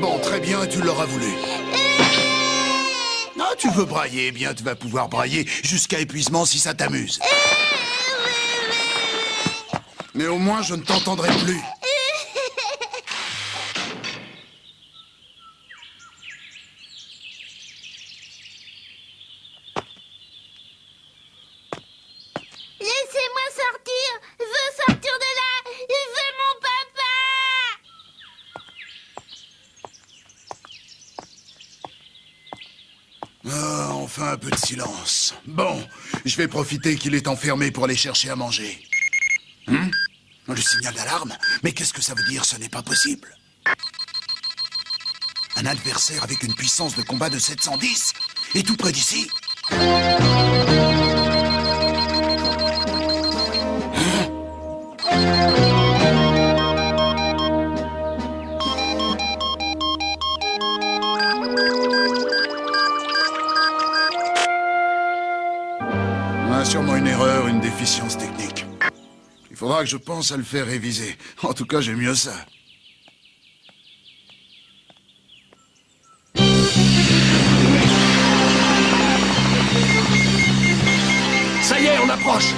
Bon, très bien, tu l'auras voulu. Ah, tu veux brailler, eh bien tu vas pouvoir brailler jusqu'à épuisement si ça t'amuse. Mais au moins, je ne t'entendrai plus. Laissez-moi sortir. Je veux sortir de là. Je veux mon papa. Ah, enfin un peu de silence. Bon, je vais profiter qu'il est enfermé pour aller chercher à manger. Le signal d'alarme? Mais qu'est-ce que ça veut dire? Ce n'est pas possible. Un adversaire avec une puissance de combat de 710? Et tout près d'ici? Sûrement une erreur, une déficience technique. Il faudra que je pense à le faire réviser. En tout cas, j'aime mieux ça. Ça y est, on approche.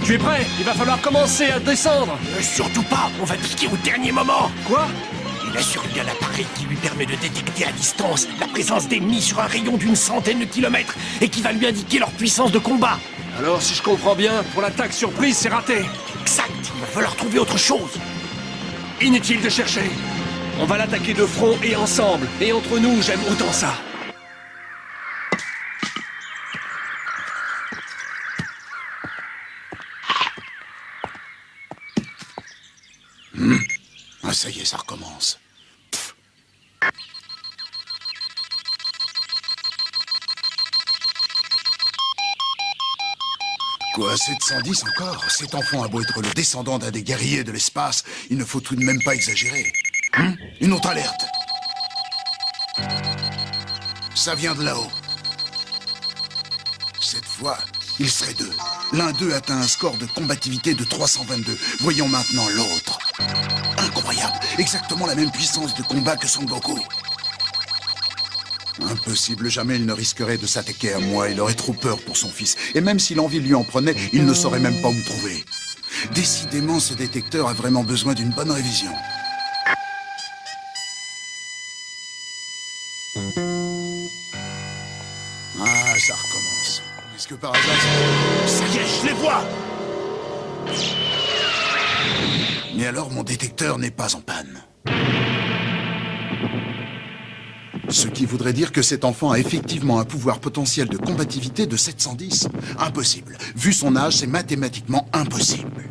Tu es prêt? Il va falloir commencer à descendre. Surtout pas, on va piquer au dernier moment. Quoi? Il a survécu à l'appareil qui lui permet de détecter à distance la présence d'ennemis sur un rayon d'une centaine de kilomètres et qui va lui indiquer leur puissance de combat. Alors, si je comprends bien, pour l'attaque surprise, c'est raté. Exact, il va falloir trouver autre chose. Inutile de chercher. On va l'attaquer de front et ensemble. Et entre nous, j'aime autant ça. Ah, ça y est, ça recommence. Quoi, 710 encore? Cet enfant a beau être le descendant d'un des guerriers de l'espace, il ne faut tout de même pas exagérer. Une autre alerte. Ça vient de là-haut. Cette fois, il serait deux. L'un d'eux atteint un score de combativité de 322. Voyons maintenant l'autre. Incroyable, exactement la même puissance de combat que Son Goku. Impossible, jamais il ne risquerait de s'attaquer à moi, il aurait trop peur pour son fils. Et même si l'envie lui en prenait, il ne saurait même pas où me trouver. Décidément, ce détecteur a vraiment besoin d'une bonne révision. Ah, ça recommence. Est-ce que par hasard... Ça y est, je les vois. Mais alors, mon détecteur n'est pas en panne. Ce qui voudrait dire que cet enfant a effectivement un pouvoir potentiel de combativité de 710. Impossible. Vu son âge, c'est mathématiquement impossible.